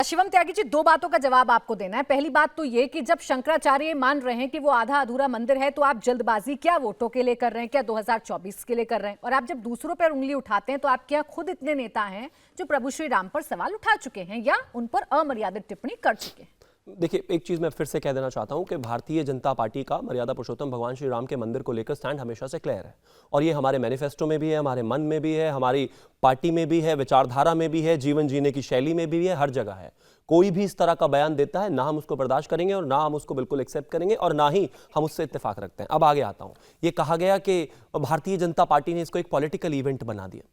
शिवम त्यागी जी, दो बातों का जवाब आपको देना है। पहली बात तो ये कि जब शंकराचार्य मान रहे हैं कि वो आधा अधूरा मंदिर है, तो आप जल्दबाजी क्या वोटों के लिए कर रहे हैं, क्या 2024 के लिए कर रहे हैं? और आप जब दूसरों पर उंगली उठाते हैं तो आप क्या खुद इतने नेता हैं जो प्रभु श्री राम पर सवाल उठा चुके हैं या उन पर अमर्यादित टिप्पणी कर चुके हैं? देखिए, एक चीज मैं फिर से कह देना चाहता हूं कि भारतीय जनता पार्टी का मर्यादा पुरुषोत्तम भगवान श्री राम के मंदिर को लेकर स्टैंड हमेशा से क्लियर है, और ये हमारे मैनिफेस्टो में भी है, हमारे मन में भी है, हमारी पार्टी में भी है, विचारधारा में भी है, जीवन जीने की शैली में भी है, हर जगह है। कोई भी इस तरह का बयान देता है ना हम उसको बर्दाश्त करेंगे और ना हम उसको बिल्कुल एक्सेप्ट करेंगे और ना ही हम उससे इत्तेफाक रखते हैं। अब आगे आता हूं। ये कहा गया कि भारतीय जनता पार्टी ने इसको एक पॉलिटिकल इवेंट बना दिया।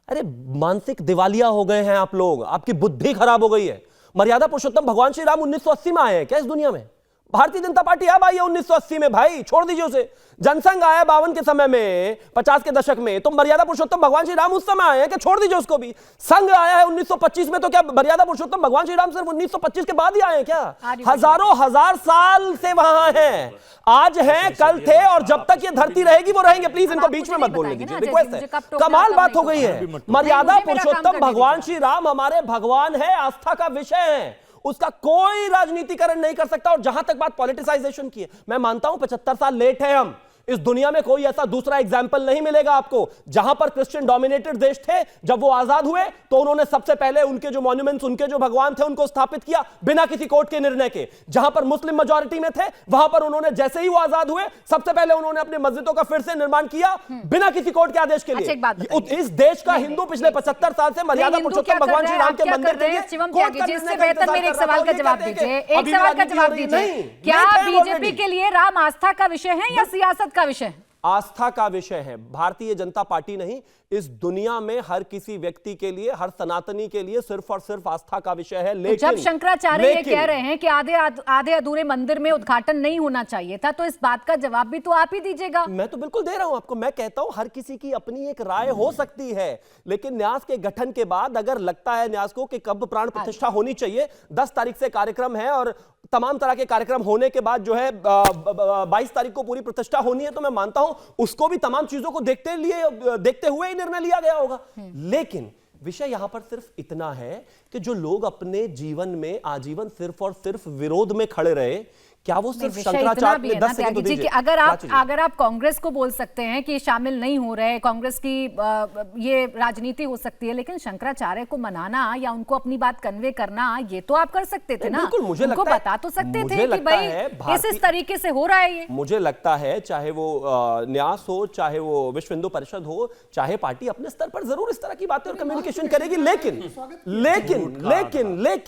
अरे मानसिक दिवालिया हो गए हैं आप लोग, आपकी बुद्धि खराब हो गई है। मर्यादा पुरुषोत्तम भगवान श्री राम 1980 में आए हैं क्या इस दुनिया में? भारतीय जनता पार्टी अब आई है 1980 में, भाई छोड़ दीजिए उसे। जनसंघ आया 52 के समय में, 50 के दशक में, तो मर्यादा पुरुषोत्तम भगवान श्री राम उस समय आए हैं कि छोड़ दीजिए उसको भी। संघ आया है 1925 में, तो क्या मर्यादा पुरुषोत्तम भगवान श्री राम सिर्फ 1925 के बाद ही आए हैं क्या? हजारों हजार साल से वहां हैं, आज हैं, कल थे, और जब तक ये धरती रहेगी वो रहेंगे। प्लीज इनको बीच में मत बोलने दीजिए, रिक्वेस्ट है। कमाल बात हो गई है। मर्यादा पुरुषोत्तम भगवान श्री राम हमारे भगवान है, आस्था का विषय है, उसका कोई राजनीतिकरण नहीं कर सकता। और जहां तक बात पॉलिटिसाइजेशन की है, मैं मानता हूं 75 साल लेट है हम। इस दुनिया में कोई ऐसा दूसरा एग्जाम्पल नहीं मिलेगा आपको जहां पर क्रिश्चियन डोमिनेटेड देश थे, जब वो आजाद हुए तो उन्होंने सबसे पहले उनके जो मॉन्यूमेंट्स, उनके जो भगवान थे, उनको स्थापित किया बिना किसी कोर्ट के निर्णय के। जहां पर मुस्लिम मेजॉरिटी में थे, वहां पर उन्होंने जैसे ही वो आजाद हुए सबसे पहले उन्होंने अपनी मस्जिदों का फिर से निर्माण किया बिना किसी कोर्ट के आदेश के लिए। इस देश का हिंदू पिछले 75 साल से मर्यादा पुरुषोत्तम भगवान श्री राम के मंदिर के लिए एक सवाल का जवाब दीजिए, एक सवाल का जवाब दीजिए। क्या बीजेपी के लिए राम आस्था का विषय है या सियासत का विषय है? आस्था का विषय है। भारतीय जनता पार्टी नहीं, इस दुनिया में हर किसी व्यक्ति के लिए, हर सनातनी के लिए सिर्फ और सिर्फ आस्था का विषय है। लेकिन जब शंकराचार्य ये कह रहे हैं कि आधे अधूरे मंदिर में उद्घाटन नहीं होना चाहिए था, तो इस बात का जवाब भी तो आप ही दीजिएगा। मैं तो बिल्कुल दे रहा हूं आपको। मैं कहता हूं हर किसी की अपनी एक राय हो सकती है, लेकिन न्यास के गठन के बाद अगर लगता है न्यास को कि कब प्राण प्रतिष्ठा होनी चाहिए, 10 तारीख से कार्यक्रम है और तमाम तरह के कार्यक्रम होने के बाद जो है 22 तारीख को पूरी प्रतिष्ठा होनी है, तो मैं मानता हूं उसको भी तमाम चीजों को देखते हुए निर्णय लिया गया होगा। लेकिन विषय यहां पर सिर्फ इतना है कि जो लोग अपने जीवन में आजीवन सिर्फ और सिर्फ विरोध में खड़े रहे, क्या वो सिर्फ शंकराचार्य ने 10 सेकंड तो दीजिए। अगर आप कांग्रेस को बोल सकते हैं कि शामिल नहीं हो रहे, कांग्रेस की ये राजनीति हो सकती है, लेकिन शंकराचार्य को मनाना या उनको अपनी बात कन्वे करना, ये तो आप कर सकते थे ना। मुझे उनको बता तो सकते थे कि भाई इस तरीके से हो रहा है ये। मुझे लगता है चाहे वो न्यास हो, चाहे वो विश्व हिंदू परिषद हो, चाहे पार्टी अपने स्तर पर जरूर इस तरह की बातें और कम्युनिकेशन करेगी,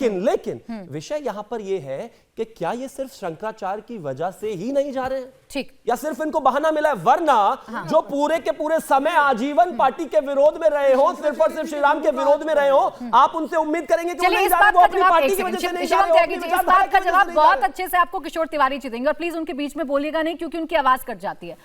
लेकिन विषय यहां पर यह है कि क्या ये सिर्फ शंकराचार्य की वजह से ही नहीं जा रहे हैं, ठीक, या सिर्फ इनको बहाना मिला है? वरना जो पूरे के पूरे समय आजीवन पार्टी के विरोध में रहे हो, सिर्फ और सिर्फ श्री राम के विरोध में रहे हो, आप उनसे उम्मीद करेंगे कि वो नहीं जा रहे, वो अपनी पार्टी की वजह से नहीं जा रहे। इस बात का जवाब बहुत अच्छे से आपको किशोर तिवारी जी देंगे, और प्लीज उनके बीच में बोलिएगा नहीं क्योंकि उनकी आवाज कट जाती है।